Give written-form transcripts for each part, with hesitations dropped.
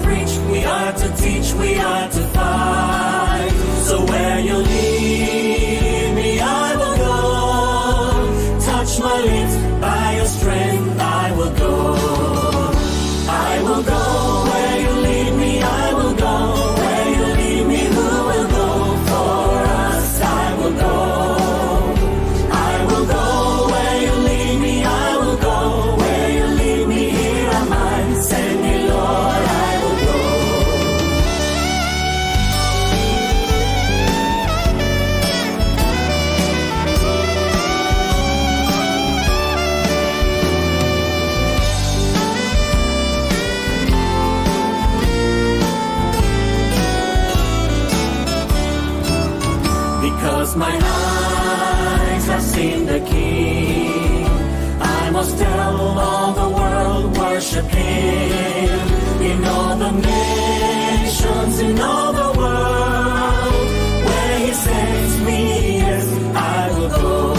preach, we are to teach, we are to fight. So where you lead me, I will go. Touch my lips, by your strength I will go. I will go where you lead me, I will go. Where you lead me, who will go for us? I will go. I will go where you lead me, I will go. Where you lead me, here am I. Send me, Lord, I will go. Because my eyes have seen the King, I must tell all the world, worship Him. In all the nations, in all the world, where He sends me, yes, I will go.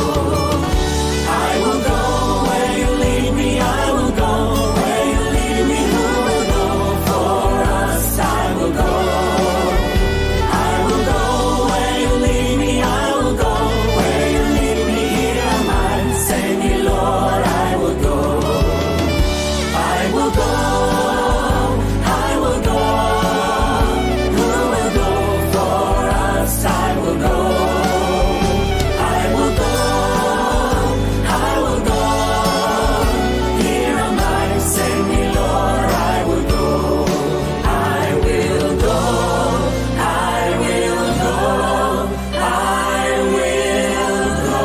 I will go where you lead me, I will go. Where you lead me, who will go for us? I will go. I will go where you lead me, I will go. Where you lead me, here am I. Send me, Lord, I will go. I will go, I will go. Who will go for us? I will go. I will go, I will go. Here am I. Send me, Lord, I will go. I will go, I will go, I will go.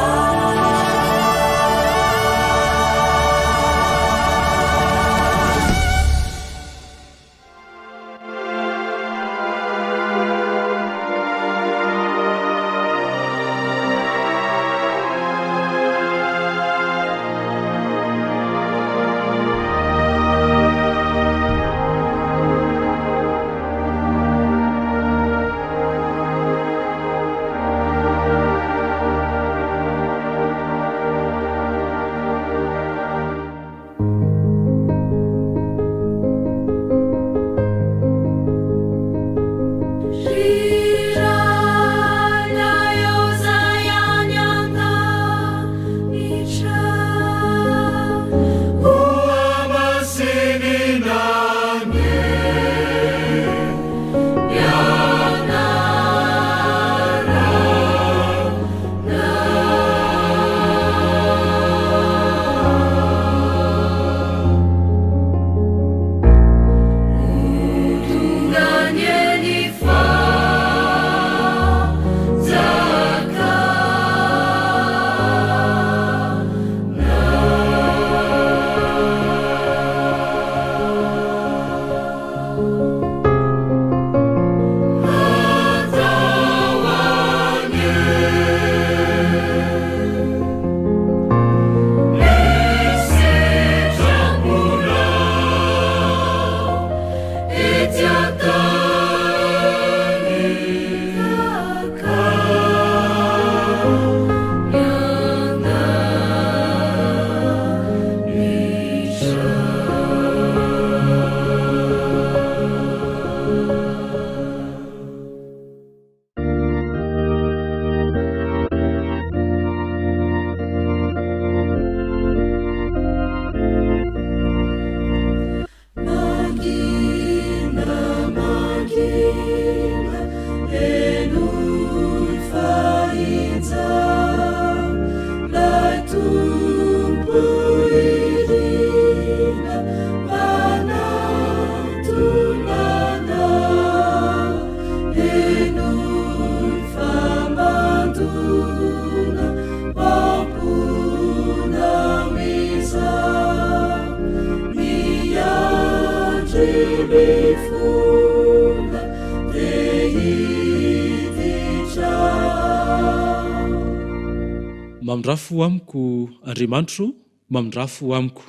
Mamindrafo amiko Andriamanitro, mamindrafo amiko.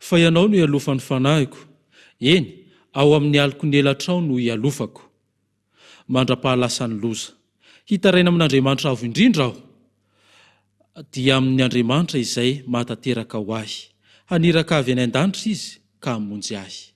Fa ianao no ialofan'ny fanahiko. Eny, ao amin'ny aliko ny elatrao no ialofako. Mandra-pahalasany loza. Hitaraina amin'Andriamanitra avo indrindra aho. Dia amin'ny Andriamanitra izay mahatateraka ho ahy. Haniraka avy any an-danitra izy ka hamonjy ahy.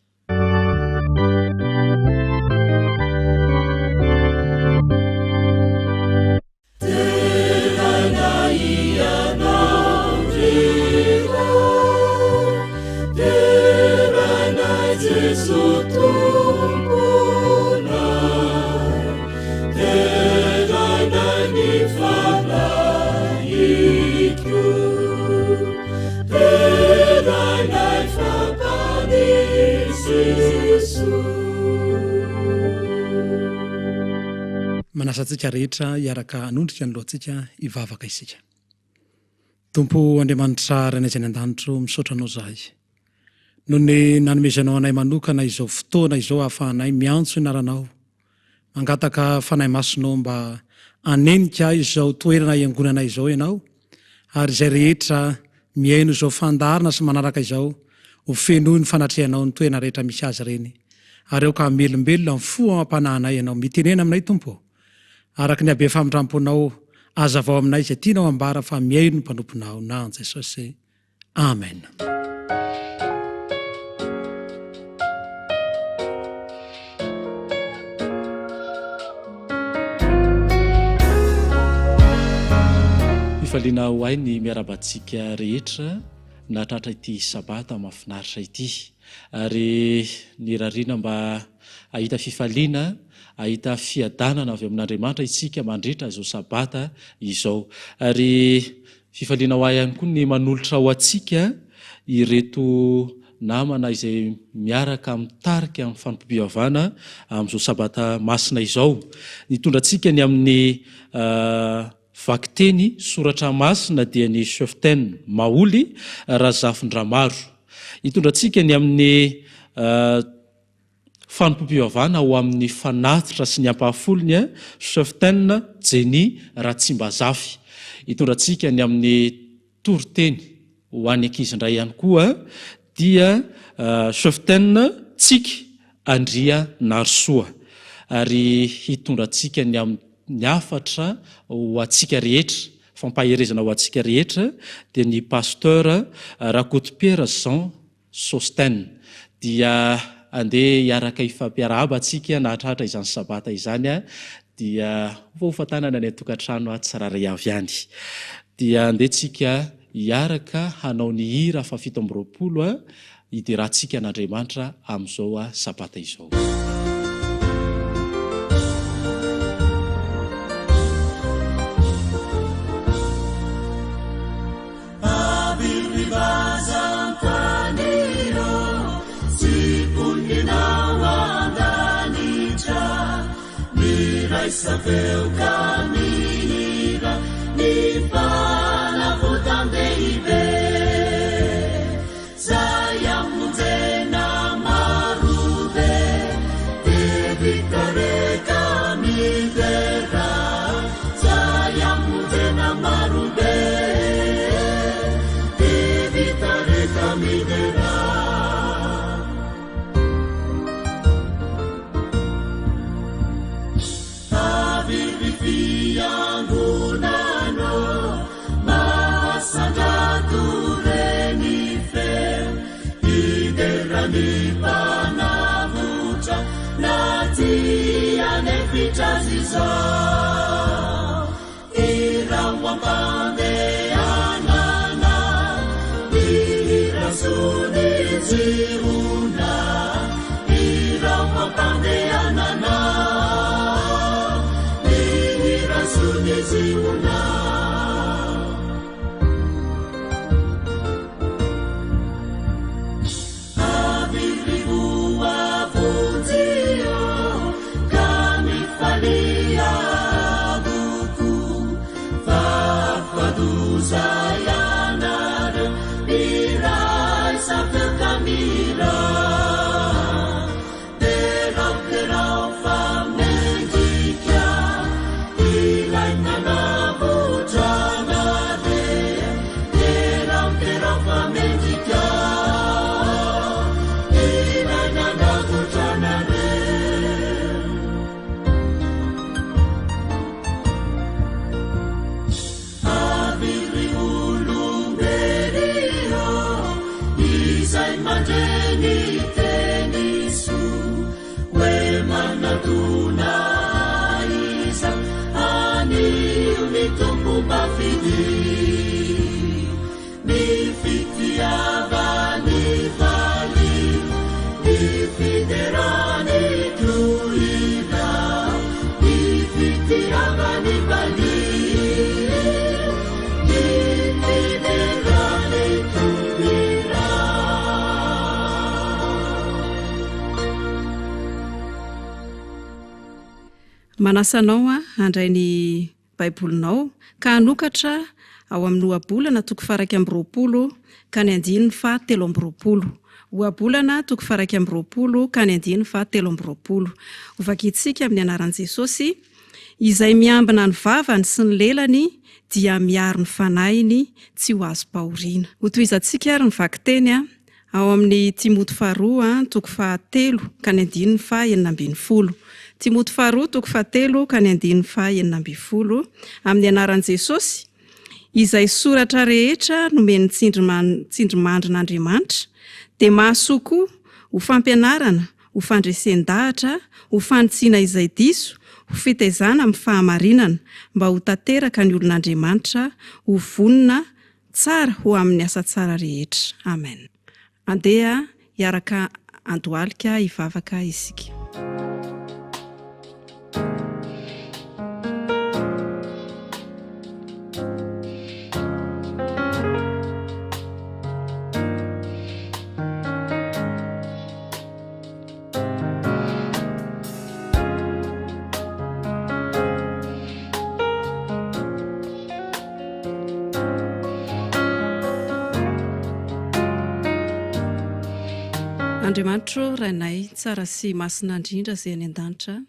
manasantsika rehetra hiaraka anondrika ny lohantsika hivavaka isika. Tompo Andriamanitra Renazany an-danitro, misaotra anao zahay noho ny nanomezanao anay manokana izao fotoana izao ahafahanay miantso inaranao, mangataka fanahy masonao mba anenika izao toerana iangonanay izao ianao, ary izay rehetra miaino izao fandarina sy manaraka izao ho fenohy ny fanatrehanao ny toerana rehetra misy azy reny, ary eo ka melombelona ny fo amam-panahinay ianao. Mitenena aminay Tompo, araka ny habe famindramponao azavao aminay izay tianao ambara fa miaino ny mpanomponao na an Jesosy. Amen. Fifaliana ho ay ny miarabantsika rehetra natratra ity sabata mahafinaritra ity, ary ny rariana mba ahita fifaliana, ahita fiadanana avy amin'Andriamanitra isika mandritra izao sabata izao. Ary fifaliana ho ay ihany koa ny manolotra ho atsika ireto namana izay miaraka mitarika amin'ny fanompoam-pivavahana amin'izao sabata masina izao. Nitondrantsika ny amin'ny vakiteny soratra masina dia ny cheftaine Maoly Razafindramaro. Hitondrantsika ny amin'ny fanompoam-pivavahana ho amin'ny fanatitra sy ny ampahafolony cheftaine Jeny Ratsimbazafy. Hitondrantsika ny amin'ny toriteny ho an'ny ankizindray ihany koa dia cheftaine Tsiky Andria Narsoa. Ary hitondrantsika ny amin'ny ny afatra ho atsika rehetra, fampaherezana ho atsika rehetra dia ny pasteur Rakotopiera Jean Sosten. Dia andeha hiaraka ifampiarahaba atsika nahatratra izany sabata izany, dia hofantanana ny atokantrano tsiraray avy ihany. Dia andeha tsika hiaraka hanao ny hira fa 720 hiderahantsika n'Andriamanitra amin'izao sabata izao. Isabel caminha ni para votandeibe sayang mudena marube devitare camidera sayang mudena marube devitare camidera. Panavuta natia nefichaziza irawambande anana irasuni ziuna irawambande anana irasuni ziuna. Manasanao handray ny baibolinao ka hanokatra ao amin'ny ohabolana 2:20 ka ny 7:20. Ohabolana 2:20 ka ny 7:20. Ovakitsika amin'ny anaran'i Jesosy, izay miambina ny vavany sy ny lelany dia miaro ny fanahiny tsy ho azo pahoriana. Hotoizantsika ary ny vakiteny ao amin'ny Timoty 2:7 ka ny 9:20. Timoty 2:7 ka ny 9:20 amin'ny anaran'i Jesosy, izay soratra rehetra nomeny tsindrimandrin'Andriamanitra dia mahasoa koa ho fampianarana, ho fandresen-dahatra, ho fanitsiana izay diso, ho fitaizana amin'ny fahamarinana, mba ho tanteraka ny olon'Andriamanitra, ho vonina tsara ho amin'ny asa tsara rehetra. Amen. Andeha hiaraka andohalika hivavaka isika. Andriamanitro rainay tsara sy masina indrindra izay any an-danitra,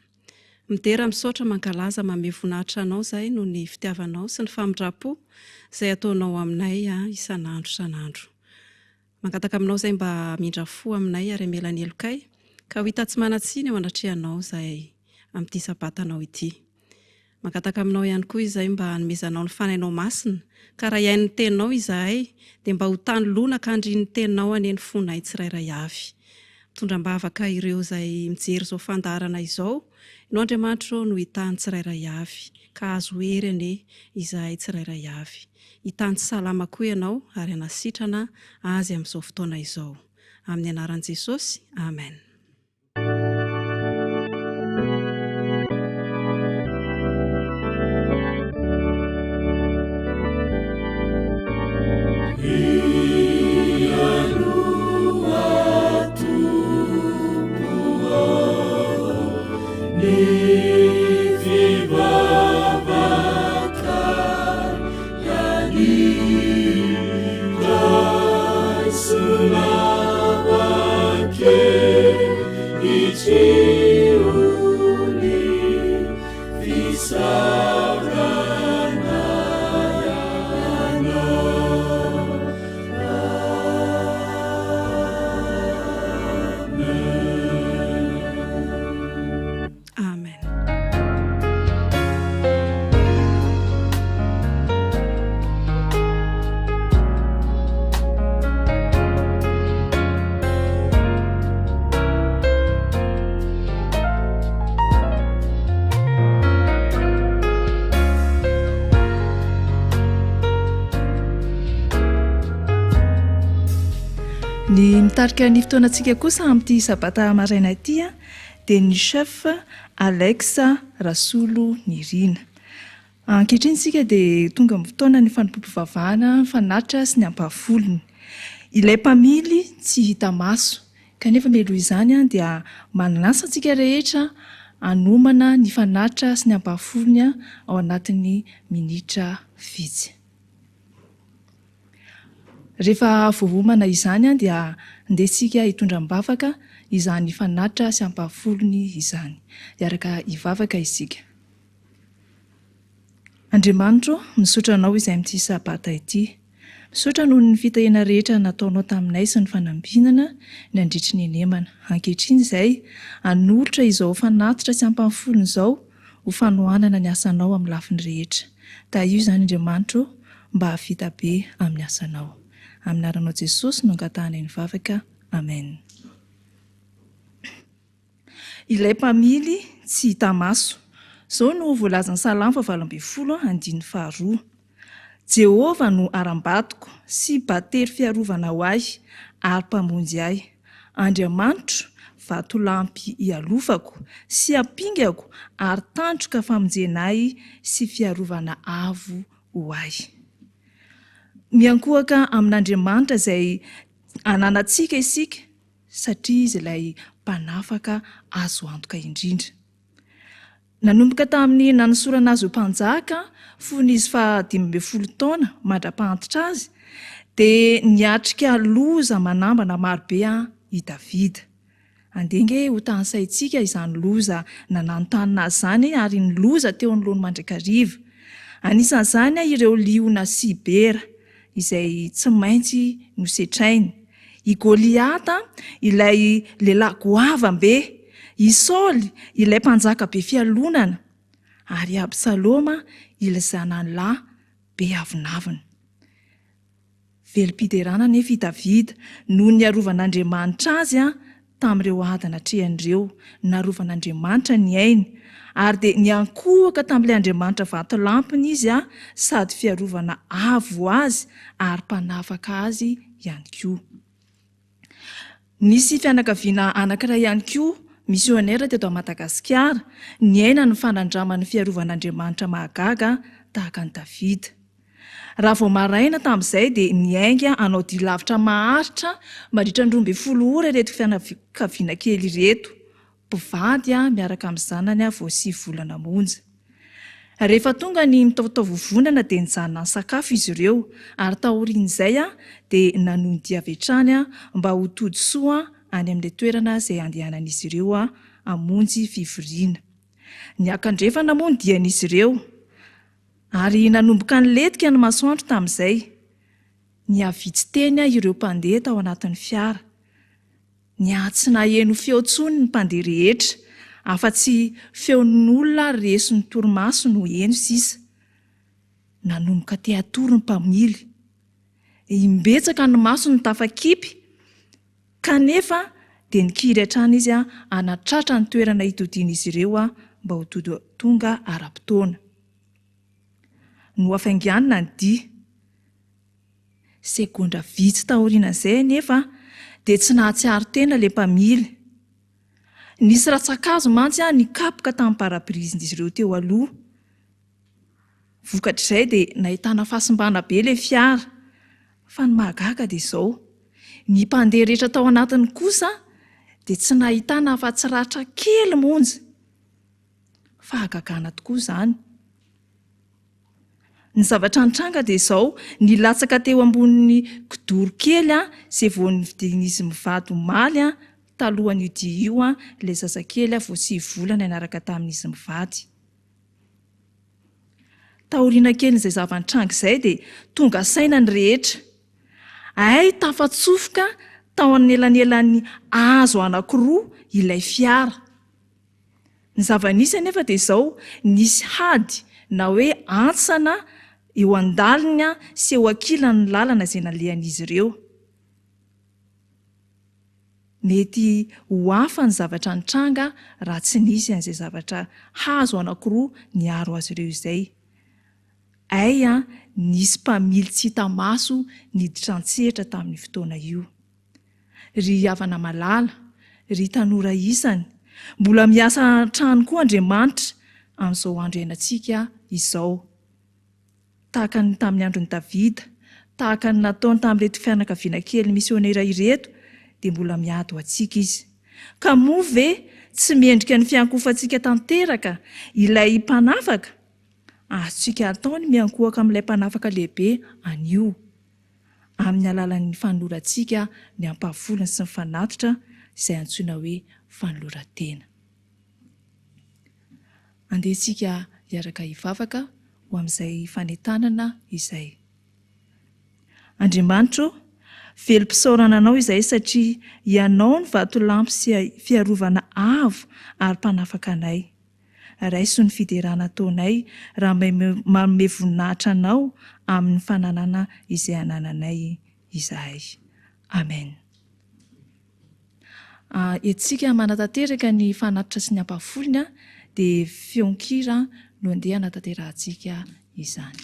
midera misaotra mankalaza manome voninahitra anao izay noho ny fitiavanao sy ny famindrapo izay ataonao aminay isan'andro. Mangataka aminao izay mba mindra fo aminay ary amelany elokay ka ho hita tsy manatsiny ao anatrehanao izay amin'ity sabatanao ity. Mangataka aminao ihany koa izay mba hanomezanao ny fanainao masina ka raha iain'ny teninao izahay dia mba ho tany lona ka handrin'ny teninao aneny fonay tsirairay avy. Tondram-bavaka ireo izay mijery izao fandaharana izao, ianao Andriamanitro no hitany tsirairay avy ka azo hery ane izahay tsirairay avy. Hitany salama koa ianao ary hanasitrana azy amin'izao fotoana izao. Amin'ny anaran'i Jesosy, amen. Ny mitarika ny fotoanantsika kosa amin'ity sabata maraina ity dia ny chef Alexa Rasolo Nirina. Ankehitriny isika dia tonga amin'ny fotoana ny fanompoam-pivavahana, fanatitra sy ny ampavolony. Ilay mpamily tsy hita maso, kanefa meloha izany dia manasa antsika rehetra hanomana ny fanatitra sy ny ampavolony ao anatin'ny minitra vitsy. Rehefa voahomana izany dia ndesika hitondram-bavaka izany fanatitra sy ampavolony izany. Iaraka hivavaka isika. Andriamanitro, misaotra anao izay amin'ity sabata ity. Misaotra noho ny fitahina rehetra nataonao taminay sy ny fanambinana ny andritry ny enemana. Ankehitriny izay hanolotra izao fanatitra sy ampavolony izao ho fanohanana ny asanao amin'ny lafiny rehetra. Da io izany Andriamanitro mba havita be amin'ny asanao. Amin'ny anaranao Jesosy no angatahana ny vavaka. Amen. Ilay mpamily tsy hita maso. Izao no voalazan'ny Salamo 80:2. Jehovah no aram-batoko sy batery fiarovana ho ahy ary mpamonjy ahy. Andriamanitro vatolampy ialofako sy ampingako ary tandroka famonjenay sy fiarovana avo ho ahy. Miankohaka amin'Andriamanitra izay ananantsika isika satria izy ilay mpanafaka azo antoka indrindra. nanomboka tamin'ny nanosorana azy ho mpanjaka fonizy fa 12 taona mandra-pahantitra azy dia niatrika loza manambana marobe i Davida. Andenge ho tanysaintsika izany loza nananotanina azy zany ary ny loza teo anoloany mandrakariva. Anisan'izany ireo liona sibera izay tsy maintsy nosetrainy. I Goliata ilay lehilahy goavambe, i Saoly ilay mpanjaka be fialonana, ary Absaloma ilay zanalahy be avinavina. Velim-piderana nefa i Davida noho ny arovan'Andriamanitra azy tamin'ireo adana trehan'ireo, narovan'Andriamanitra ny ainy, ary dia niankohaka tamin'ilay Andriamanitra vatolampiny izy sady fiarovana avo azy ary mpanafaka azy ihany koa. Nisy fianakaviana anankiray ihany koa misionera teto Madagasikara niaina ny fanandraman'ny fiarovan'Andriamanitra mahagaga tahaka ny Davida. Raha vao maraina tamin'izay dia niainga anao dia lavitra maharitra mandritra ny 12 ora ireto fianakaviana kely ireto, mpivady miaraka amin'ny zanany vao 9 volana monja. Rehefa tonga ny mitaotaovovonana dia nijanona ny sakafo izy ireo, ary taorian'izay dia nanondy avy hatrany mba ho tody soa any amin'ilay toerana izay andehanan'izy ireo hamonjy fivoriana. Niakandrefa namondian'izy ireo ary nanomboka niletika ny masoandro tamin'izay. Niavitsy teny ireo mpandeha tao anatin'ny fiara. Tsy naheno feo tsony ny mpandeha rehetra, afa-tsy feon'olona reso ny torimaso no eno sisa. Nanomboka te hatory ny mpamily. Imbetsaka ny maso ny tafakipy, kanefa dia nikiry hatrany izy anatratra ny toerana hitodian'izy ireo mba ho tonga ara-potoana. No afainganina ny dia. Segondra vitsy taorian'izay nefa dia tsy nahatsiaro tena ilay mpamily. Nisy ratsakazo mantsy nikapoka tamin'ny parabrizin'izy ireo teo aloha. Vokatr'izay dia nahitana fahasimbana be ilay fiara. Fa ny mahagaga dia izao, ny mpandeha rehetra tao anatiny kosa dia tsy nahitana afa-tsy ratra kely monja. Fahagagana tokoa izany. Ny zavatra nitranga dia izao, nilatsaka teo ambonin'ny kidoro kely izay vao nividin'izy mivady omaly talohan'io dia io ilay zazakely vao 9 volana niaraka tamin'izy mivady. Taoriana kely izay zava-nitranga izay dia tonga saina ny rehetra. Tafatsofoka tao anelanelan'ny hazo anankiroa ilay fiara. Ny zava-nisy anefa dia izao, nisy hady na hoe antsana eo an-daliny sy eo ankilany ny lalana izay nalehan'izy ireo. Mety ho hafa ny zavatra nitranga raha tsy nisy an'izay zavatra hazo anankiroa niaro azy ireo izay. Nisy mpamily tsy hita maso niditra an-tsehatra tamin'ny fotoana io. Ry havana malala, ry tanora isany, mbola miasa trano koa Andriamanitra amin'izao andro iainantsika izao. Tahaka ny tamin'ny andron'i Davida, tahaka ny nataony tamin'ireto fianakaviana kely misionera ireto, dia mbola miady ho antsika izy. Ka moa ve tsy miendrika ny fiankofantsika tanteraka ilay mpanafaka? Azontsika ataony miankohaka amin'ilay mpanafaka lehibe anio, amin'ny alalan'ny fanolorantsika ny ampahafolony sy ny fanatitra izay antsoina hoe fanoloran-tena. Andehantsika hiaraka hivavaka ho amin'izay fanentanana izay. Andriamanitra, velom-pisaorana anao izay satria ianao ny vatolampy sy fiarovana avo ary mpanafaka anay. Raiso ny fiderana ataonay raha manome voninahitra anao amin'ny fananana izay anananay izahay. Amen. Etsika manatanteraka ny fanatitra sy ny ampahafolony dia feonkira no andeha hanatanterantsika izany.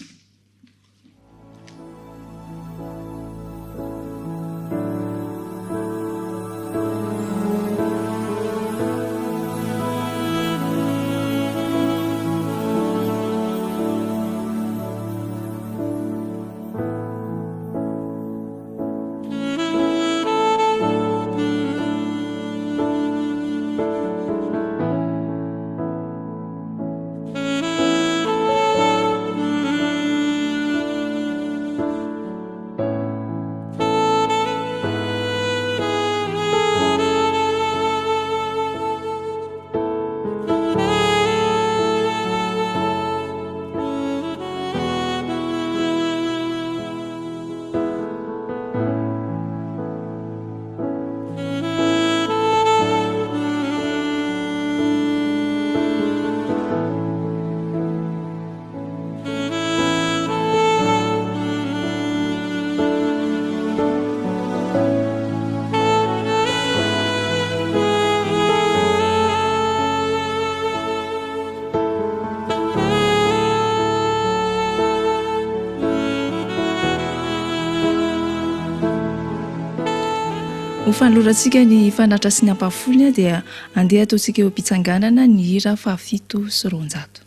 ho fanolorantsika ny fanatra sy ny ampafoliny dia andeha ataontsika eo am-pitsanganana ny hira 700.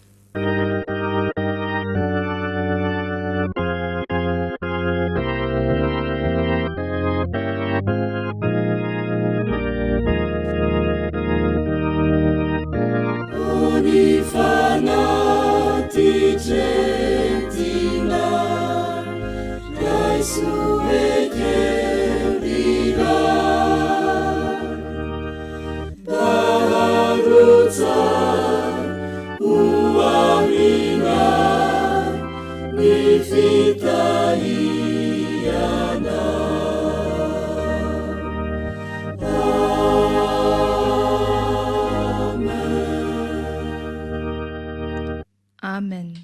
Amen.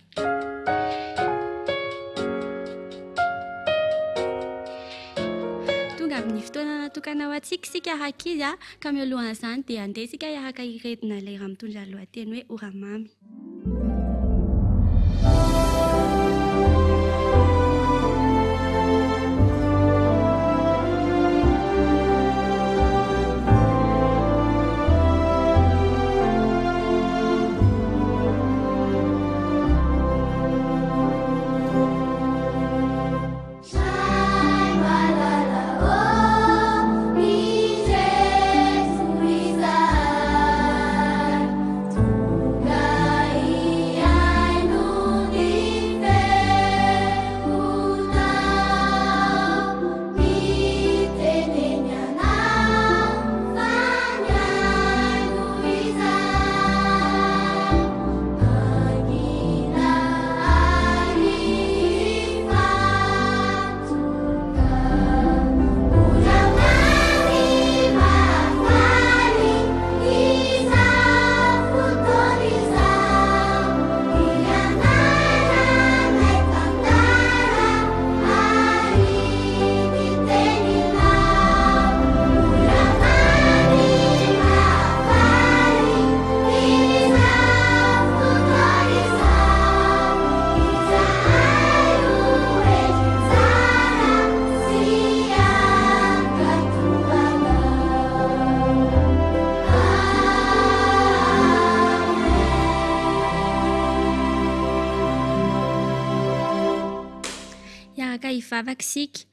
Tonga amin'ny fotoana natokana ho antsika sika hakizy ka mialohan'izany dia andeha sika hiaraka iretina lera mitondra lohateny hoe oramamy. Vavaksika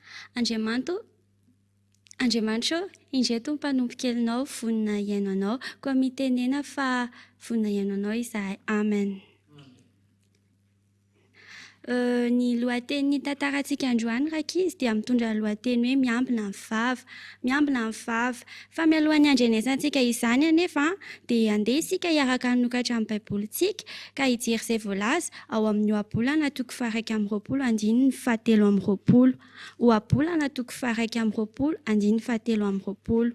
Andriamanitra indreto mpanompokelinao vonina iainanao koa mitenena fa vonina iainanao izahay. Amen. Ny lohateny tantarantsika androany rakizy dia mitondra lohateny hoe miambina ny vava fa mialohan'ny andrenesantsika izany anefa dia andeha isika hiaraka nokatra amin'ny baibolintsika ka hijery izay voalaza ao amin'ny ohabolana toko 2:7 ohabolana toko 2:7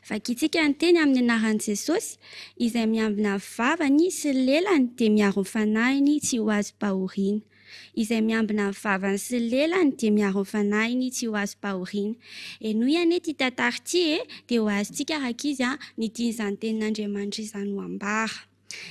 vakitsika ny teny amin'ny anaran'i Jesosy izay miambina vavany sy lelany dia miaro ny fanahiny tsy ho azo pahoriana. Izay miambina vavany sy lelany dia miaro ny fanahiny tsy ho azo pahoriana. Enoy ane ty tantara ty dia ho azontsika rakizy ny tian'izany tenin'Andriamanitra izany ho ambara.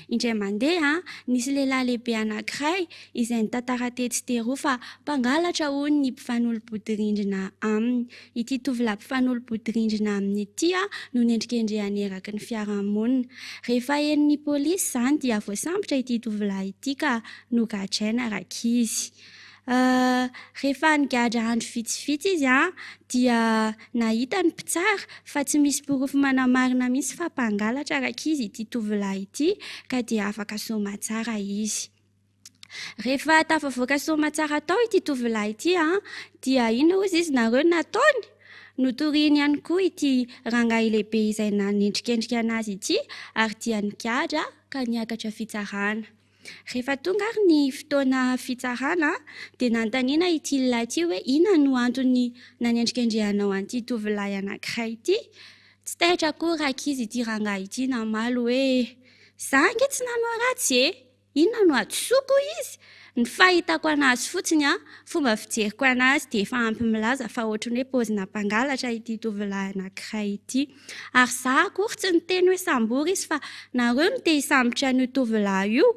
Indray mandeha nisy lehilahy lehibe anankiray izay ny tantara tetsy teroa fa mpangalatra hono ny mpifanolo-bodirindrina aminy. Ity tovolahy mpifanolo-bodirindrina aminy ity no nendrikendrehany eraky ny fiarahamonina. Rehefa henon'ny polisy izany dia voasambotra ity tovolahy ity ka nogadraina rakizy. Rehefa nigadra andro vitsivitsy izy dia nahita ny mpitsara fa tsy misy porofo manamarina mihitsy fa mpangalatra rakizy ity tovolahy ity ka dia afaka soamantsara izy. Rehefa tafavoaka soamantsara tao ity tovolahy ity dia ino ozy izy nareo nataony? Notoriany ihany koa ity rangahy lehibe izay nanendrikendrika anazy ity ary dia nigadra ka niakatra fitsarana. Rehefa tonga ary ny fotoana fitsarana dia nantaniana ity lehilahy ity hoe inona no antony nanendrikendrehanao an'ity tovolahy anankiray ity. Tsy taitra koa rakizy ity rangahy ity namaly hoe zah nge tsy nanao ratsy inona no atosoko izy. Ny fahitako anazy fotsiny fomba fijeriko anazy dia efa ampy milaza fa ohatrany hoe paozina mpangalatra ity tovolahy anankiray ity. Ary zah akory tsy niteny hoe sambory izy fa nareo no te hisambotra an'io tovolahy io.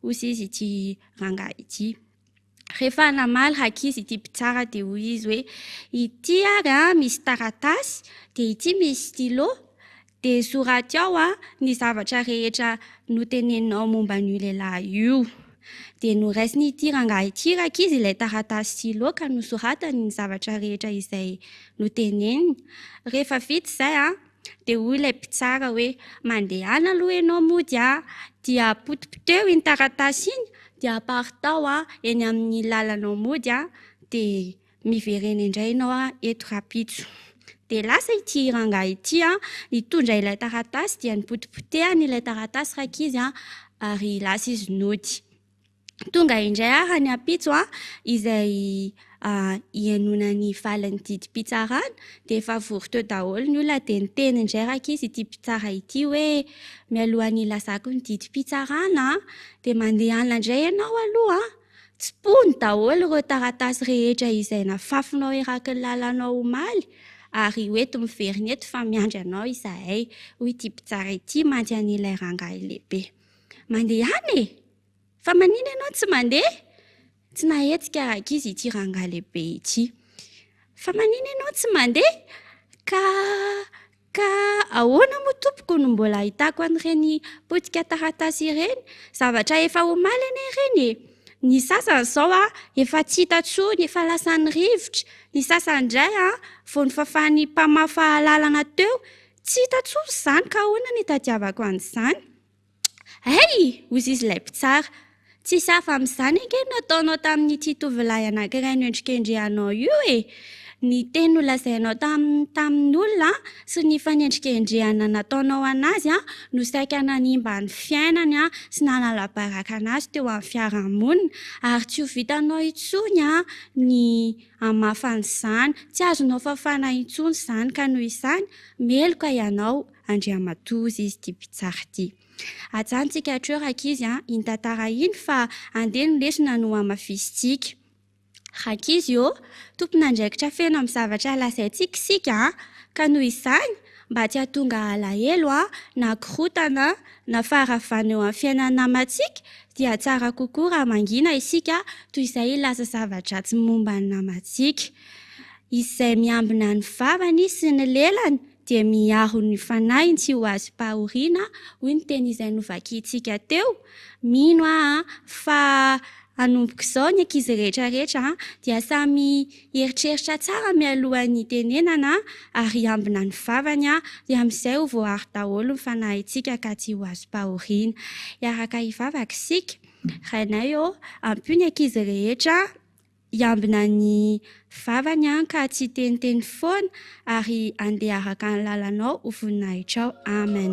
Ozy izy ity rangahy ity. rehefa namaly ankizy ity mpitsara dia hoy izy hoe ity ary misy taratasy dia ity misy stylo dia soraty ao ny zavatra rehetra noteneninao momba n'io lehilahy io. Dia noraisiny ity rangahy ity ankizy ilay taratasy stylo ka nosoratany ny zavatra rehetra izay noteneniny. Rehefa vita izay dia hoy ilay mpitsara hoe mandehana aloha ianao mody dia potipoteo iny taratasy iny dia apartao eny amin'ny lalanao mody dia miverena indray ianao eto rapitso. Dia lasa ity rangahy ity nitondra ilay taratasy dia nipotipotehany ilay taratasy ankizy ary lasa izy nody. Tonga indray ary ny ampitso izay hianonany valin'ny didy mpitsarana dia efa vory teo daholo ny olona dia niteny indray ankizy ity mpitsara ity hoe mialohan'ny ilazako ny didy mpitsarana dia mandehana indray ianao aloha tsy pony daholo ireo taratasy rehetra izay nafafinao eraky ny lalanao omaly ary hoeto miveriny eto fa miandry anao izahay. Hoy ity mpitsara ity mantsy an'ilay rangahy lehibe. Mandehana fa manina ianao tsy mandeha? Tsy nahetsika ankizy ity rangahy lehibe ity. Fa manina ianao tsy mandeha? Ka ahoana moa tompoko no mbola ahitako an'ireny potika taratasy ireny? Zavatra efa omaly anie ireny. Ny sasany izao efa tsy hita tsony, efa lasan'ny rivotra. Ny sasany indray vao nifafan'ny mpamafa lalana teo, tsy hita tsony izany ka ahoana ny tadiavako an'izany? Hey! Hoy izy ilay mpitsara. Tsy safa amin'izany ange no ataonao tamin'ity tovolahy anankiray no endrikendrehanao io Ny teny nolazainao tamin'ny olona sy ny fanendrikendrehana nataonao anazy no saika nanimba ny fiainany sy nanala-baraka anazy teo amin'ny fiarahamonina ary tsy ho vitanao intsony ny hamafan'izany. Tsy azonao fafana intsony izany ka noho izany meloka ianao andriamatozy izy ity mpitsara ity. Ajanontsika hatreo ankizy iny tantara iny fa andeha no lesona no hamafisintsika. Ankizy tompon'andraikitra feno amin'ny zavatra lazaintsika isika ka noho izany mba tsy hahatonga alahelo na korotana na faharavana eo amin'ny fiainana namantsika dia tsara kokoa raha mangina isika toy izay lasa zavatra tsy momba ny namantsika. Izay miambina ny vavany sy ny lelany dia miaro ny fanahiny tsy ho azy pahoriana. Hoy ny teny izay novakiantsika teo. Mino fa hanomboka izao ny ankizy rehetrarehetra dia samy eritreritra tsara mialohan'ny tenenana ary ambina ny vavany dia amin'izay ho voaaro daholo ny fanahintsika ka tsy ho azo pahoriana. Iaraka hivavaka isika. Rainay ampio ny ankizy rehetra iambina ny vavany ka tsy teniteny foana ary andeha araka ny lalanao ho voninahitra ao. Amen.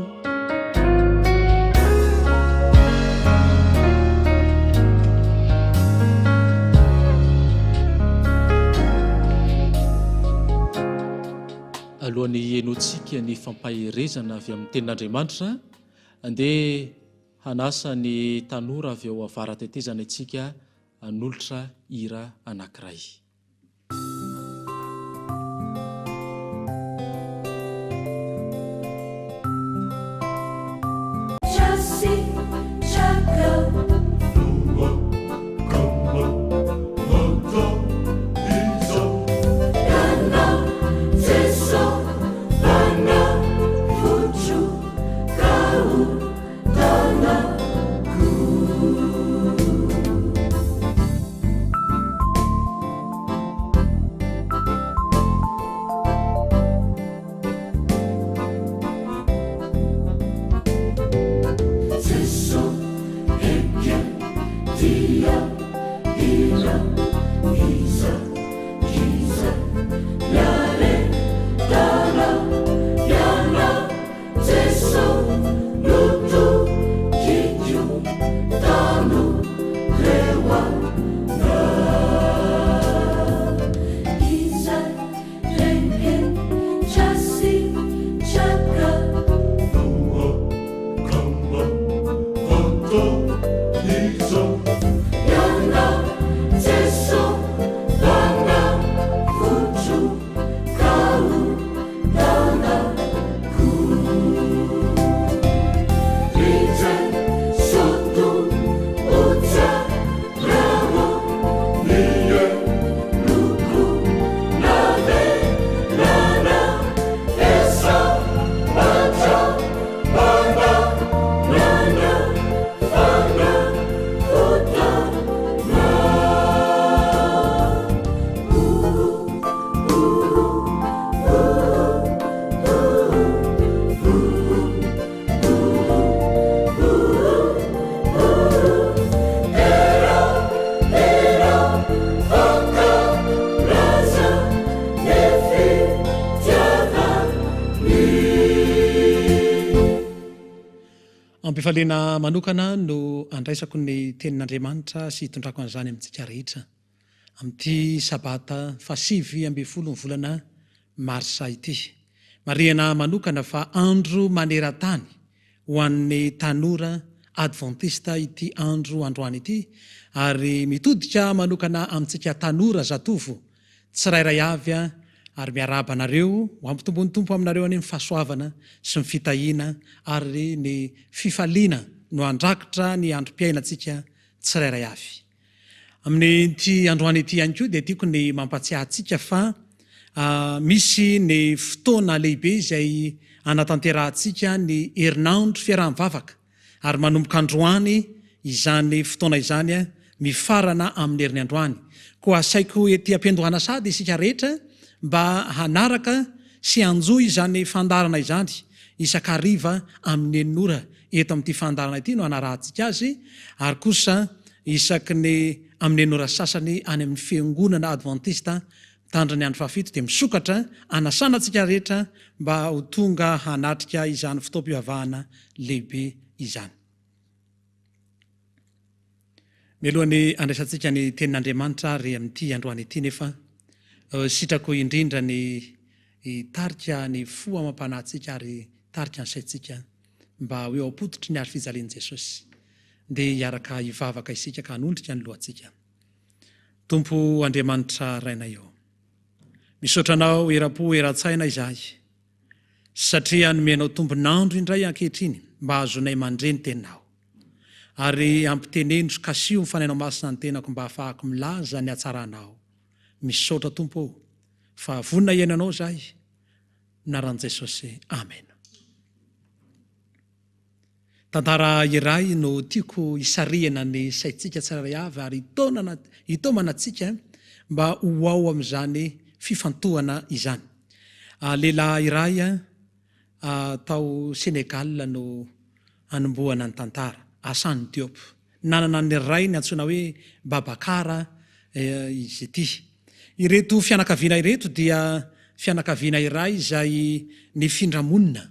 Alohan'ny ienoantsika ny fampaherezana avy amin'ny tenin'Andriamanitra, andeha hanasa ny tanora avy ao avara-tetezana itsika hanolotra hira anankiray. ampifaliana manokana no andraisako ny tenin'Andriamanitra sy hitondrako an'izany amintsika rehetra amin'ity sabata fasivy ambin'ny folo ny volana marsa ity. Marihana manokana fa andro maneran-tany ho an'ny tanora adventista ity androany ity, ary mitodika manokana amintsika tanora zatovo tsirairay avy ary miaraba anareo ho ampitombony tompo aminareo any amin'ny fahasoavana sy ny fitahiana ary ny fifaliana no andrakitra ny androm-piainantsika tsirairay avy. Amin'ny ty androany ity ihany koa dia tiako ny mampatsiahantsika fa misy ny fotoana lehibe izay anatanterantsika ny herinandro fiaraha-mivavaka, ary manomboka androany izany fotoana izany mifarana amin'ny herin'ny androany. Koa asaiko ety ampiandohana sady isika rehetra mba hanaraka sy anjoy izany fandarana izany isakariva amin'ny eninora eto amin'ity fandarana ity no anarahantsika azy, ary kosa isaky ny amin'ny eninora sasany any amin'ny fiangonana adventista tandriny andro fafito dia misokatra anasanantsika rehetra mba ho tonga hanatrika izany fotoam-pivavahana lehibe izany. Mialohan'ny andraisantsika ny tenin'Andriamanitra ary amin'ity androany ity nefa sitrako indrindra ny tarika ny fo amam-panahintsika ary tarika ny saintsika mba ho eo am-pototry ny ary fijalian'i Jesosy, dia hiaraka hivavaka isika ka hanondrika ny lohantsika. Tompo Andriamanitra rainay eo, misaotra anao era-po era-tsaina izahay satria nomenao tombonandro indray ankehitriny mba azonay mandreny teninao, ary ampitenendro kasio mifanainao masina ny tenako mba hafahako milaza ny hatsaranao. Misaotra Tompo fa vonina iainanao zahay, naran'i Jesosy, amen. Tantara iray no tiako hisarihana ny saintsika tsirairay avy ary hitaomanatsika mba ho ao amin'izany fifantohana izany. Lehilahy iray tao Senegal no anombohana ny tantara, Hassan Diop, nanana ny ray ny antsoina hoe Babakara izy ity. Ireto fianakaviana ireto dia fianakaviana iray izay nifindra-monina,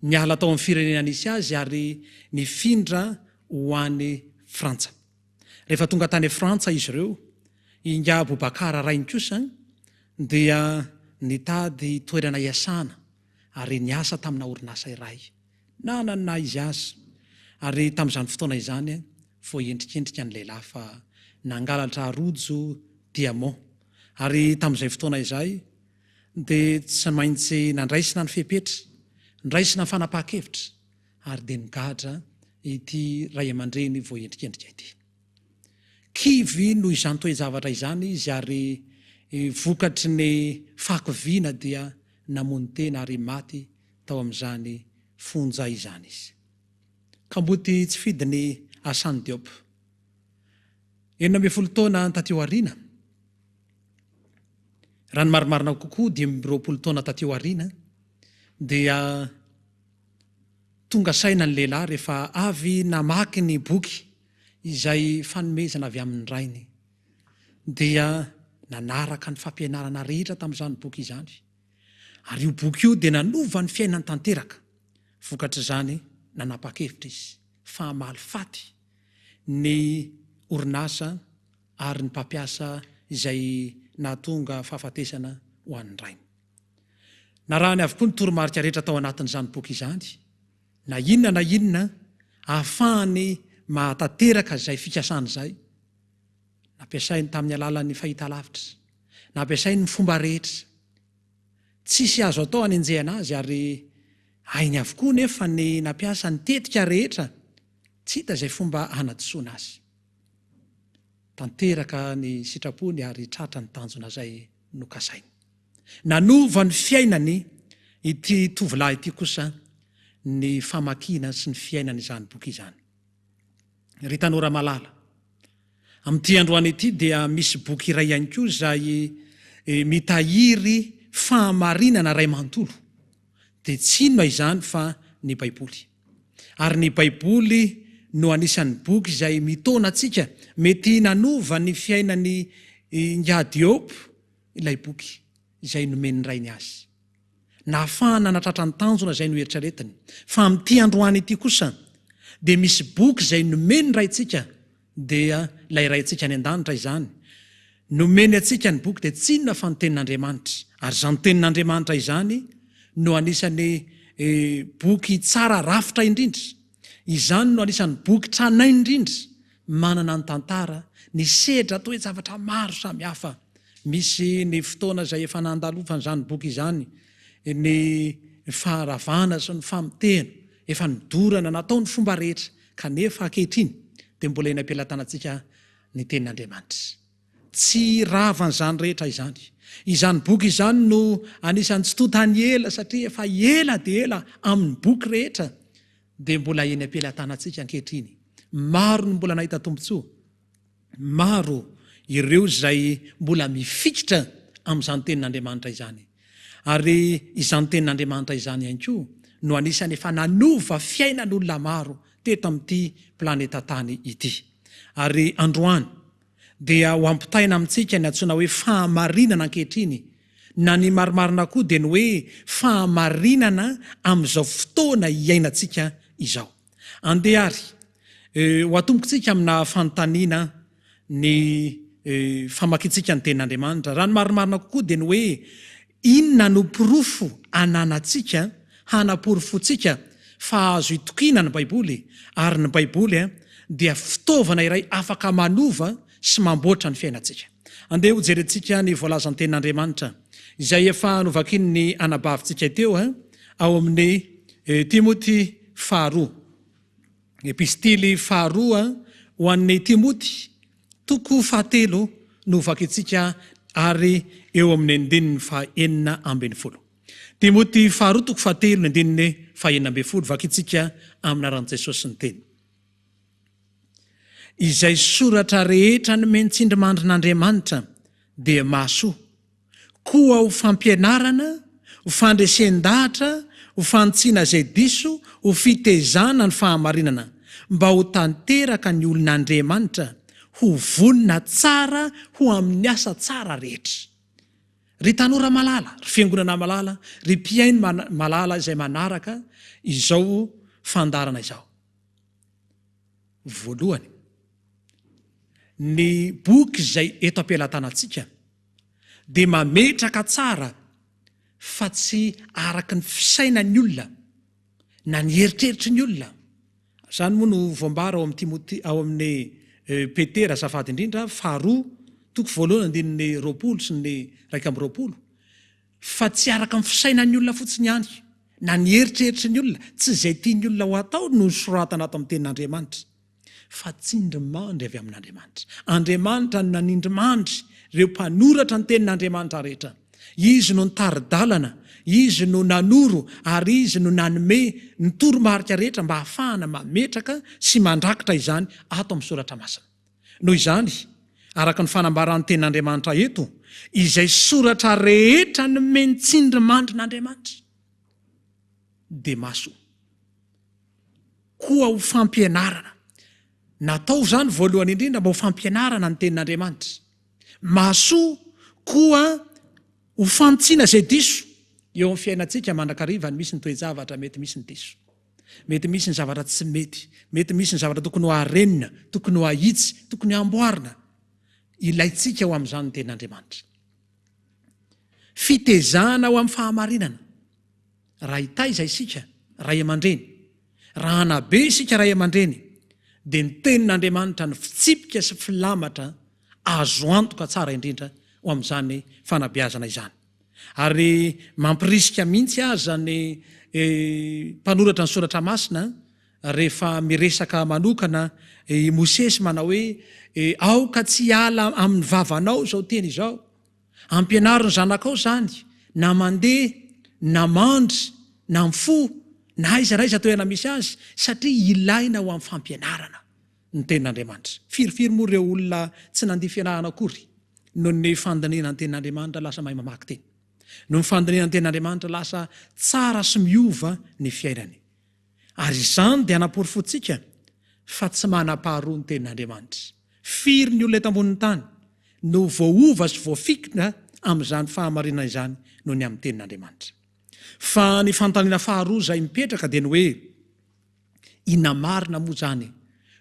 niala tao amin'ny firenena nisy azy ary nifindra ho any Frantsa. Rehefa tonga tany Frantsa izy ireo, inga Babakara rainy kosa dia nitady toerana iasana ary niasa tamina orinasa iray, nanana izy azy. Ary tamin'izany fotoana izany vao endrikendrika ny lehilahy fa nangalatra rojo diamant. Ary tamin'izay fotoana izay dia tsy maintsy nandraisina ny fepetra, ndraisina ny fanapahan-kevitra, ary dia nigadra ity ray aman-dreny vao endrikendrika ity. Kivy no izany toe-javatra izany izy, ary vokatry ny fahakoviana dia namony tena ary maty tao amin'izany fonja izany izy. Kamboty tsy fidiny Hassan Diop, 19 taona taty aoriana, raha ny marimarina kokoa 20 taona taty aoriana, dia tonga saina ny lehilahy rehefa avy namaky ny boky izay fanomezana avy amin'ny rainy, dia nanaraka ny fampianarana rehetra tamin'izany boky izany, ary io boky io dia nanova ny fiainany tanteraka. Vokatr' izany nanapa-kevitra izy fa mahalifaty ny orinasa ary ny mpampiasa izay nahatonga fahafatesana ho an'ny rainy. Narahany avokoa ny toromarika rehetra tao anatin'izany boky izany, na inona ahafahany mahatanteraka izay fikasana izay. Nampiasainy tamin'ny alalan'ny fahitalavitra, nampiasainy ny fomba rehetra, tsisy azo atao hanenjehana azy, ary hainy avokoa nefa ny nampiasa ny tetika rehetra, tsy hita izay fomba hanadisoana azy. Tanteraka ny sitrapony ary tratra ny tanjona izay nokasainy. Nanova ny fiainany ity tovolahy ity kosa ny famakiana sy ny fiainany izany boky izany. Ry tanora malala, amin'ity androany ity dia misy boky iray ihany koa izay mitahiry fahamarinana ray manontolo, dia tsy inona izany fa ny Baiboly. Ary ny Baiboly no anisan'ny boky izay mitona antsika, mety nanova ny fiainany Diop ilay boky izay nomeny rainy azy, nahafahana natratra ny tanjona izay no eritreretiny. Fa amin'ity androany ity kosa dia misy boky izay nomeny raintsika dia ilay raintsika any an-danitra izany. Nomeny atsika ny boky dia tsy inona fa ny tenin'Andriamanitra, ary izany tenin'Andriamanitra izany no anisany boky tsara rafitra indrindra. Izany no anisany boky tranainy indrindra, manana ny tantara, ny sedra toy zavatra maro samihafa. Misy ny fotoana izay efa nandalofana izany boky izany, ny faharavana sy ny famotehana, efa nidorana natao ny fomba rehetra, kanefa ankehitriny dia mbola eny am-pelatanantsika ny tenin'Andriamanitra. Tsy ravan'izany rehetra izany. Izany boky izany no anisany tsy totany ela satria efa ela dia ela amin'ny boky rehetra dia mbola eny am-pelatanantsika ankehitriny. Maro no mbola nahita tombontsoa. Maro ireo izay mbola mifikitra amin'izany tenin'Andriamanitra izany. Ary izany tenin'Andriamanitra izany ihany koa no anisany efa nanova fiainan'olona maro teto amin'ity planeta tany ity. Ary androany dia ho ampitaina amintsika ny antsoina hoe fahamarinana ankehitriny, na ny marimarina koa dia ny hoe fahamarinana amin'izao fotoana iainantsika izao. Andehary ho atombokontsika amina fanontaniana ny famakiantsika ny tenin'Andriamanitra. Raha ny marimarina kokoa dia ny hoe inona no pirofo ananantsika, hanaporofontsika fa azo itokiana ny Baiboly, ary ny Baiboly dia fitaovana iray afaka manova sy mamboatra ny fiainantsika. Andeha ho jerentsika ny voalazan'ny tenin'Andriamanitra izay efa novakiny ny anabavintsika teo ao amin'ny Timoty faharoa. Epistily faharoa ho an'ny Timoty, toko fahatelo no vakintsika ary eo amin'ny andininy fahaenina ambin'ny folo. Timoty faharoa toko fahatelo ny andininy fahaenina ambin'ny folo, vakintsika amin'ny aran'i Jesosy ny teny. Izay soratra rehetra no mentsindrimandrin'Andriamanitra dia mahasoa, koa ho fampianarana, ho fandresen-dahatra, ho fantsiana izay diso, ho fitezana ny fahamarinana, mba ho tanteraka ny olon'Andriamanitra, ho vonina tsara, ho amin'ny asa tsara rehetra. Ry tanora malala, ry fiangonana malala, ry mpiainy malala izay manaraka izao fandarana izao. Voalohany, ny boky izay eto am-pelatanantsika dia mametraka tsara fa tsy araky ny fisainan'ny olona na ny eritreritry ny olona. Izany moa no voambara ao amin'ny Timoty, ao amin'ny Petera azafady indrindra faharoa toko voalohany andininy roapolo sy ny raika amby roapolo, fa tsy araka ny fisainan'ny olona fotsiny ihany na ny eritreritry ny olona, tsy izay tiany olona ho atao no soratana ato amin'ny tenin'Andriamanitra, fa tsindrimandry avy amin'Andriamanitra. Andriamanitra no nanindrimandry ireo mpanoratra ny tenin'Andriamanitra rehetra. Izy no nitaridalana, izy no nanoro, ary izy no nanome ny toromarika rehetra mba hahafahana mametraka sy mandrakitra izany ato amin'ny soratra masina. Noho izany, araka ny fanambaran'ny tenin'Andriamanitra eto, izay soratra rehetra no mentsindrimandrin'Andriamanitra dia mahasoa, koa ho fampianarana. Natao zany voalohany indrindra mba ho fampianarana ny tenin'Andriamanitra. Mahasoa koa ho fantsiana izay diso. Eo amin'ny fiainantsika mandrakariva misy ny toe-javatra, mety misy ny diso, mety misy ny zavatra tsy mety, mety misy ny zavatra tokony ho harenina, tokony ho ahitsy, tokony hamboarina. Ilaitsika ho amin'izany ny tenin'Andriamanitra. Fitezana ho amin'ny fahamarinana. Raha hitaiza isika ray aman-dreny, raha hanabe isika ray aman-dreny, dia ny tenin'Andriamanitra ny fitsipika sy filamatra azo antoka tsara indrindra ho amin'izany fanabeazana izany. Ary mampirisika mihitsy aza ny mpanoratra ny soratra masina rehefa miresaka manokana i Mosesy manao hoe aoka tsy ala amin'ny vavanao izao teny izao, ampianaro ny zanakao zany na mandeha na mandry na mifo na aiza raiza toerana misy azy, satria ilaina ho amin'ny fampianarana ny tenin'Andriamanitra. Firifiry moa ireo olona tsy nandiha fianarana akory noho ny fandaniana ny tenin'Andriamanitra lasa mahay mamaky teny, no ny fandaniana ny tenin'Andriamanitra lasa tsara sy miova ny fiainany. Ary izany dia hanaporofonsika fa tsy manam-paharoa ny tenin'Andriamanitra. Firy ny olona eto ambonin'ny tany no voaova sy voafikitra amin'izany fahamarinana izany noho ny amin'ny tenin'Andriamanitra. Fa ny fanontaniana faharoa izay mipetraka dia ny hoe inamarina moa zany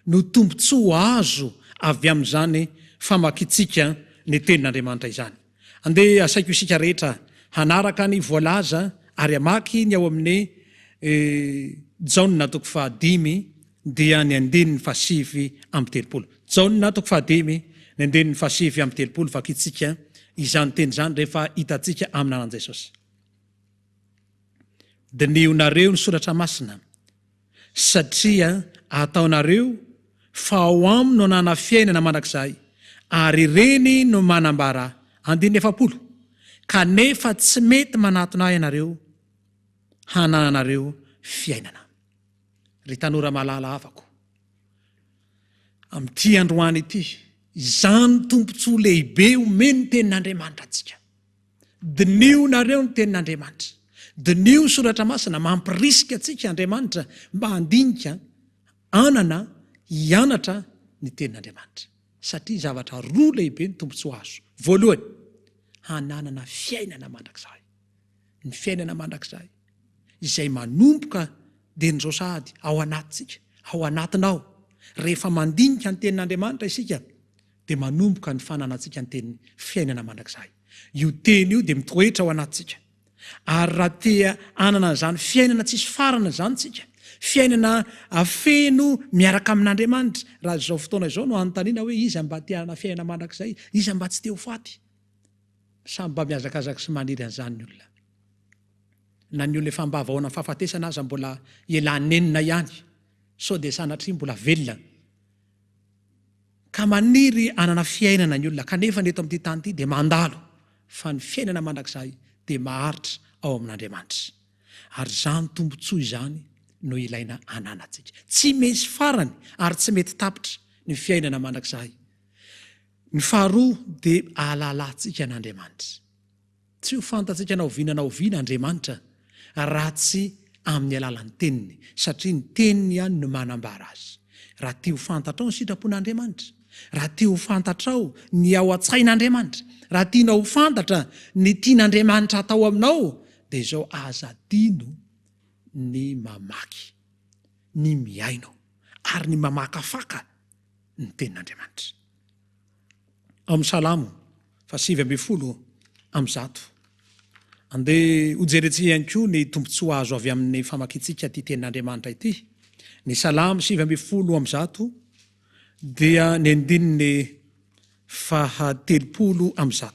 no tombontsoa azo avy amin'izany famakitsika ny tenin'Andriamanitra izany. Andeha asaiko isika rehetra hanaraka ny voalaza ary amaky ny ao amin'ny Jaona 5 dia ny 7:7. Jaona 5:7 fakitsika izany teny zany rehefa hitantsika amin'ny anaran'i Jesosy. Dinihonareo ny soratra masina satria ataonareo fa ao aminy no hanana fiainana mandrakizay ary ireny no manambara 7. Kanefa tsy mety manatona ianareo hanananareo fiainana. Ry tanora malala avako, amin'ity androany ity, izany tombontsoa lehibe omeny ny tenin'Andriamanitra antsika. Dinihonareo ny tenin'Andriamanitra. Dinio ny soratra masina mampirisika antsika Andriamanitra mba handinika anana hianatra ny tenin'Andriamanitra. Satria zavatra roa lehibe ny tombontsoa azo. Voalohany, hananana fiainana mandrakizay. Ny fiainana mandrakizay izay manomboka dia ny sady ao anatintsika, ao anatinao. Rehefa mandinika ny tenin'Andriamanitra isika dia manomboka ny fananantsika ny teny fiainana mandrakizay. Io teny io dia mitoetra ao anatintsika. Ary raha tia anana izany fiainana tsisy farana izany tsika, fiainana afeno miaraka amin'Andriamanitra, raha izao fotoana izao no anontaniana hoe iza mba tia hanana fiainana mandrakizay, iza mba tsy te ho faty. Samy mba miazakazaka sy maniry an'izany ny olona. Na ny olona efa mba avahoana fahafatesana aza mbola elanenina ihany, sao dia sanatria mbola velona. Ka maniry anana fiainana ny olona, kanefa ny eto amin'ity tany ity dia mandalo, fa ny fiainana mandrakizay dia maharitra ao amin'Andriamanitra. Ary izany tombontsoa izany no ilaina ananantsika. Tsy misy farany ary tsy mety tapitra ny fiainana mandrakizay. Ny faharoa dia ahalalantsika n'Andriamanitra. Tsy ho fantatsika na oviana Andriamanitra raha tsy amin'ny alalan'ny teniny, satria ny teniny ihany no manambara azy. Raha tia ho fantatrao ny sitrapon'Andriamanitra, raha tia ho fantatrao ny ao an-tsain'Andriamanitra, raha tianao ho fantatra ny tian'Andriamanitra atao aminao, dia izao azadino ny mamaky, ny miaino ary ny mamakafaka ny tenin'Andriamanitra. Amin'ny Salamo 7:1. Andeha hojerentsika ihany koa ny tombontsoa azo avy amin'ny famakitsika ty tenin'Andriamanitra ity. Ny Salamo 7:1 dia ny 7:1.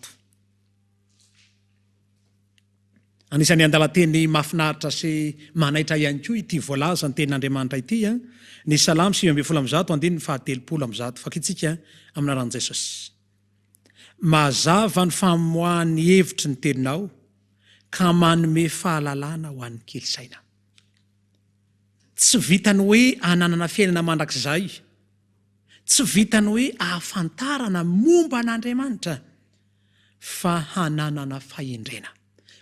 Anisan'ny andalan-teny mahafinaritra sy manaitra ihany koa ity voalaza ny tenin'Andriamanitra ity. Ny Salamo 7:1 fakitsika amin'ny anaran'i Jesosy. Mazava ny famoahan'ny hevitry ny teninao, ka manome fahalalana ho an'ny kely saina. Tsy vitany hoe hananana fiainana mandrakizay, tsy vitany hoe ahafantarana momba an'Andriamanitra, fa hananana fahendrena.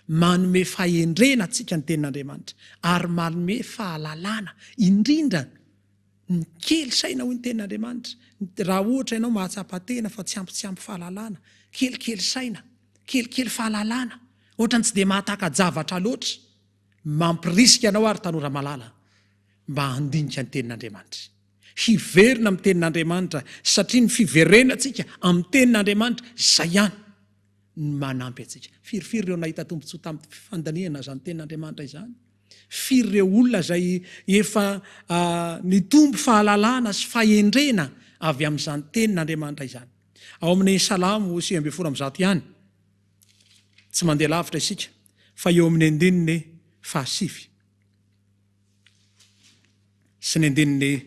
Manome fahendrena tsika ny tenin'Andriamanitra, ary manome fahalalana indrindra ny kely saina ho ny tenin'Andriamanitra. Raha ohatra ianao mahatsapa-tena fa tsy ampy fahalalana, kelikely saina, kelikely fahalalana, ohatrany tsy dia mahataka javatra loatra, mampirisika anao ary tanora malala mba handinika ny tenin'Andriamanitra. Hiverina amin'ny tenin'Andriamanitra, satria ny fiverenantsika amin'ny tenin'Andriamanitra izay ihany ny manampy antsika. Firy ireo nahita tombontsoa tamin'ny fandaniana izany tenin'Andriamanitra izany. Firy ireo olona izay efa nitombo fahalalana sy fahendrena avy amin'izany tenin'Andriamanitra izany. Ao amin'ny Salamo 7:1 ihany, tsy mandeha lavitra isika, fa eo amin'ny 7 sy ny 10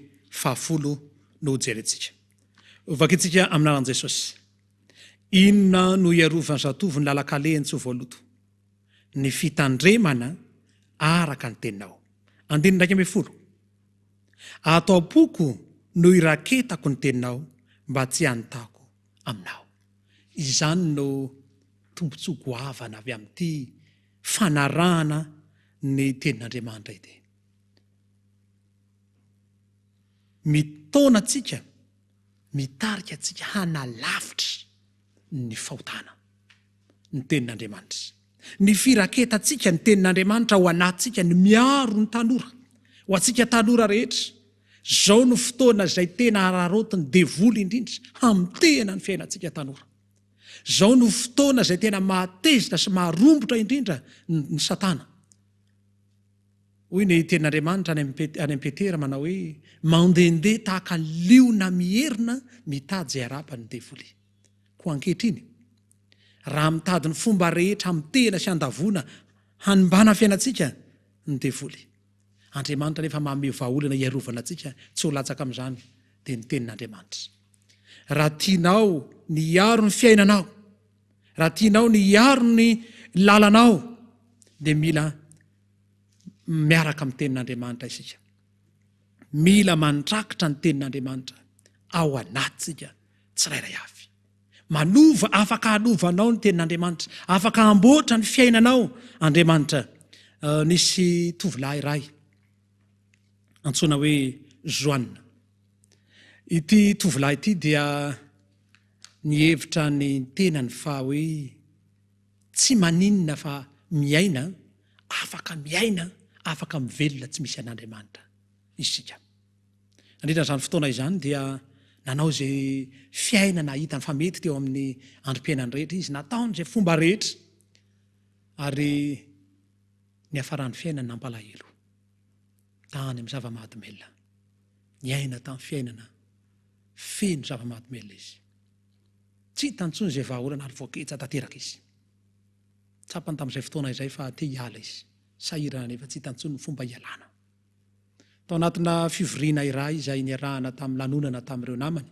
no jerentsika. Vakitsika amin'ny anaran'i Jesosy. Inona no iarovany zatovo ny lalakaleany tsy ho voaloto? Ny fitandremana araka ny teninao. 11. Atao poko no iraketako ny teninao, mba tsy hanotako aminao. Izany no tombontsoa goavana avy amin'ity fanarahana ny tenin'Andriamanitra ity. Mitaona tsika, mitarika tsika hanalavitra ny fahotana ny tenin'Andriamanitra. Ny firaketantsika ny tenin'Andriamanitra ho anatsika ny miaro ny tanora, ho atsika tanora rehetra, zao no fotoana zay tena ararotiny devoly indrindra hamitehana ny fiainantsika tanora. Zao no fotoana zay tena mahatezitra sy maharombotra indrindra ny satana. Hoy ny tenin'Andriamanitra any amin'ny Petera manao hoe mandehandeha tahaka liona mierina mitady zay arapany ny devoly. Ko ankehitriny raha mitady ny fomba rehetra hamitehana sy handavona hanimbana fiainantsika ny devoly, Andriamanitra nefa manome vahaolana iarovana antsika tsy ho latsaka amin'izany dia ny tenin'Andriamanitra. Raha tianao ny hiaro ny fiainanao, raha tianao ny hiaro ny lalanao, dia mila miaraka amin'ny tenin'Andriamanitra isika. Mila mandrakitra ny tenin'Andriamanitra ao anatsika tsirairay avy. Manova, afaka hanovanao ny tenin'Andriamanitra, afaka hamboatra ny fiainanao Andriamanitra. Nisy tovolahy iray antsoina hoe Joanna. Ity tovolahy ity dia nihevitra ny tenany fa hoe tsy maninona fa miaina, afaka mivelona tsy misy an'Andriamanitra isika. Nandritra izany fotoana izany dia nanao izay fiainana hitany fa mety teo amin'ny androm-piainany rehetra izy, nataony izay fomba rehetra ary ny hafaran'ny fiainana nampalahelo tany amin'ny zava-mahadomelina. Niaina tamin'ny fiainana feno zava-mahadomelina izy. Tsy hitany intsony izay vahaolana ary voaketsa tanteraka izy. Tsapany tamin'izay fotoana izay fa te hiala izy, sahirana nefa tsy hitany intsony ny fomba hialana. Tao anatina fivoriana iray izay niarahana tamin'ny lanonana tamin'ireo namany,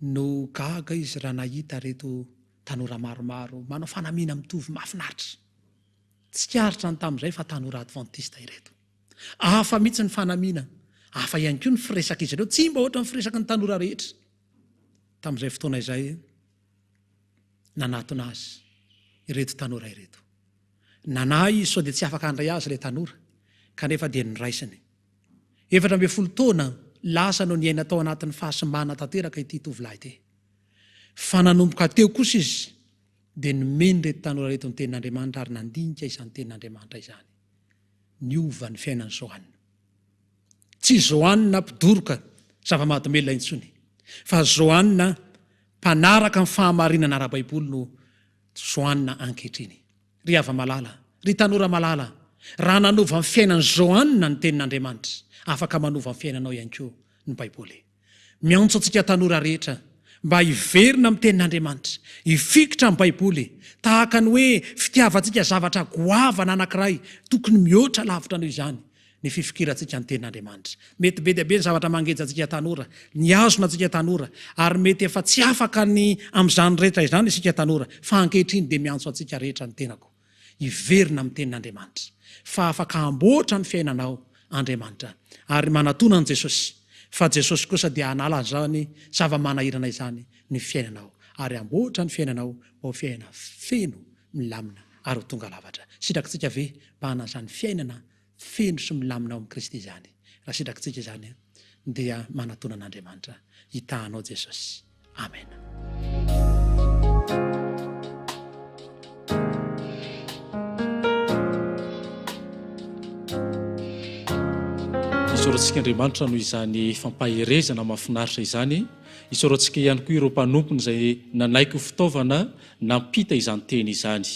no gaga izy raha nahita reto tanora maromaro manao fanamiana mitovy mahafinaritra. Tsy karitra ny tamin'izay fa tanora adventista ireto. Hafa mihitsy ny fanamiana, hafa ihany koa ny firesaka izy ireo, tsy mba ohatra ny firesaka ny tanora rehetra. Tamin'izay fotoana izay nanatona azy ireto tanora ireto. Nanay sao dia tsy afaka handray azy ilay tanora, kanefa dia niraisiny. 14 taona lasa no niaina tao anatin'ny fahasimana tanteraka ity tovolahy ity. Fa nanomboka teo kosa izy dia nomeny reto tanora reto ny tenin'Andriamanitra ary nandinika izany tenin'Andriamanitra izany. Niova ny fiainan'ny Joanna. Tsy Joanna mpidoroka zava-mahadomelina intsony, fa Joanna mpanaraka ny fahamarinana ara-Baiboly no Joanna ankehitriny. Ry hava malala, ry tanora malala, raha nanova ny fiainan'ny Joanna ny tenin'Andriamanitra, afaka manova ny fiainanao ihany koa ny Baiboly. Miantso antsika tanora rehetra mba hiverina amin'ny tenin'Andriamanitra, hifikitra amin'ny Baiboly, tahaka ny hoe fitiavantsika zavatra goavana anankiray, tokony mihoatra lavitra noho izany ny fifikirantsika ny tenin'Andriamanitra. Mety be dia be ny zavatra mangeja antsika tanora, ny azona antsika tanora, ary mety efa tsy afaka ny amin'izany rehetra izany isika tanora, fa ankehitriny dia miantso antsika rehetra ny tenako, hiverina amin'ny tenin'Andriamanitra, fa afaka hamboatra ny fiainanao Andriamanitra, ary manatona an Jesosy, fa Jesosy kosa dia hanala izany zava-manahirana izany ny fiainanao, ary hamboatra ny fiainanao ho fiaina feno milamina ary ho tonga lavatra. Sitrakintsika ve mba hanazany fiainana feno sy milamina ao amin'ny Kristy izany. Raha sitrakintsika izany dia manatona an'Andriamanitra hitahanao Jesosy. Amen. Isorantsika Andriamanitra no izany fampaherezana mahafinaritra izany. Isorantsika ihany koa ireo mpanompony izay nanaiko fitaovana nampita izany teny izany.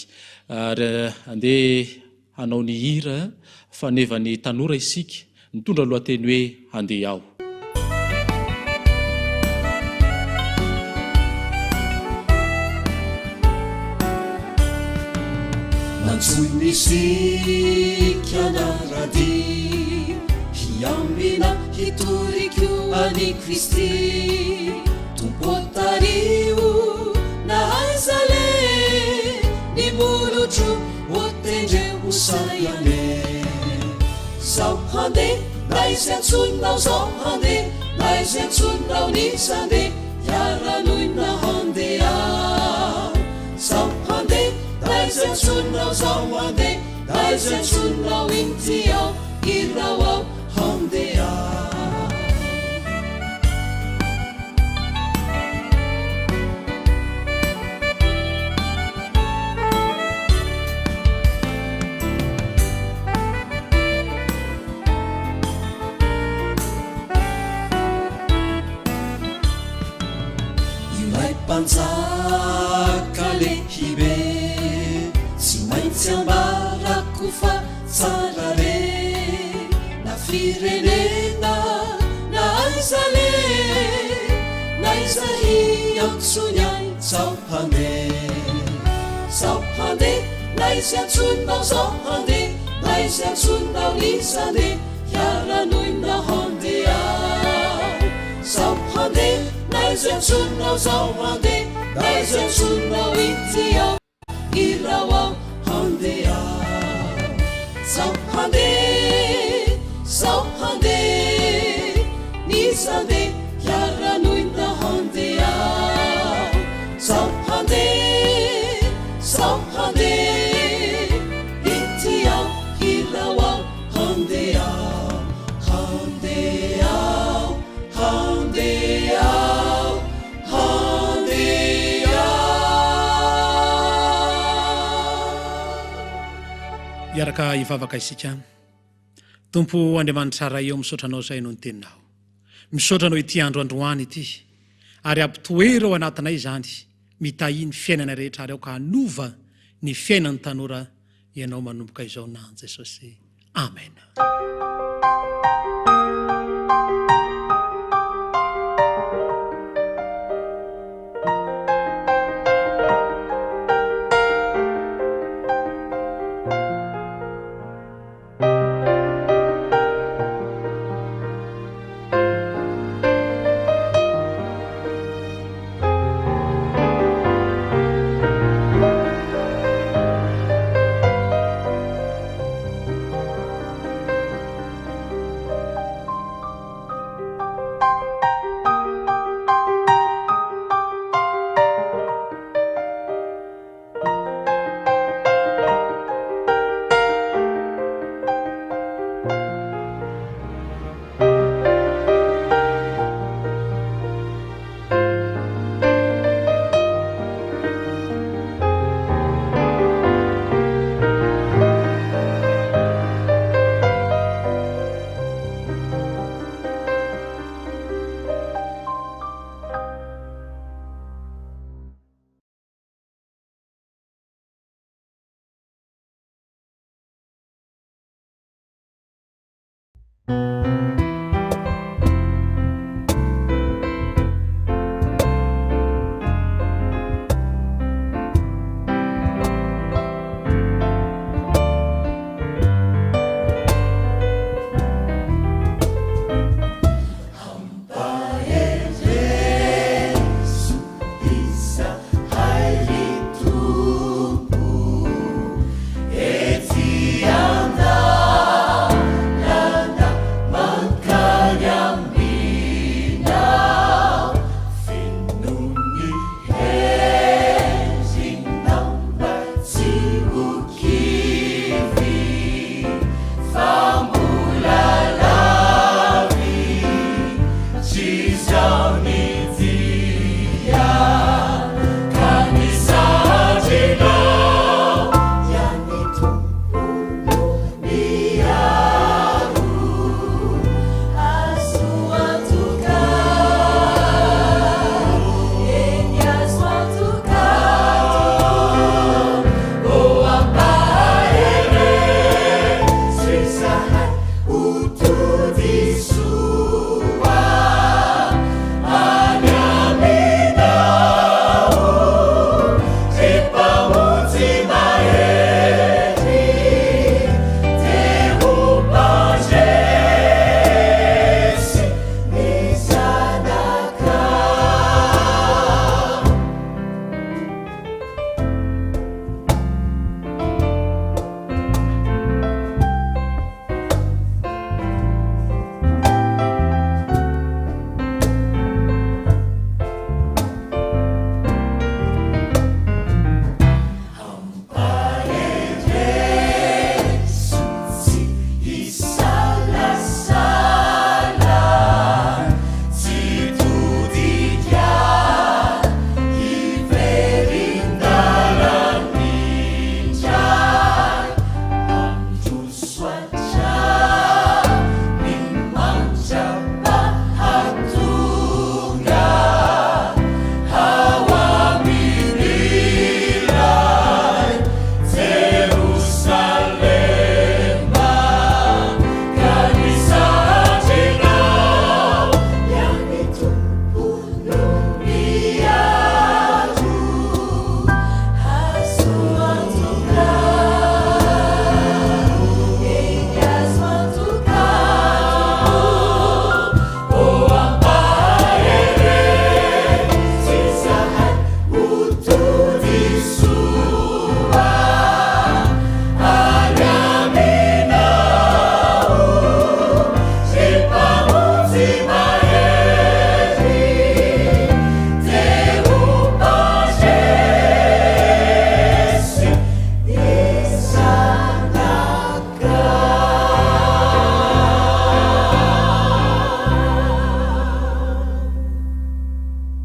Ary andeha hanao ny hira fanevany tanora isika, mitondra lohateny hoe handeha aho. Nantsony isika narady hiambina hitoriko ani Kristy, tompotario nahazale ny molotro otendre hosayane. Zao handeha laizy antsononao, zao handeha laizy antsononao nisande hiaranoina handeha. Zao handeha laizy antsononao, zao handeha laizy antsononao intiao irao ao handeha. mpanjaka lehibe tsy maintsy ambarako fa tsara re na firenena na aiza le na iza hiantsonyay zao hande na izy antsononao zao hande na izy antsononao isande hiaranoina handea zao hande na izy antsononao zao hande na izy antsononao itiao irao ao handea zao hande nisande hiaranoina handea zao hande itiao irao ao handeao iaraka ivavaka isika tompo andriamanitra ray eo misaotranao zay no ny teninao misaotranao ity andro androany ity ary ampitoera ao anatinay zany mitahiny fiainana rehetra ary ao ka hanova ny fiainany tanora ianao manomboka izao nan Jesosy amen.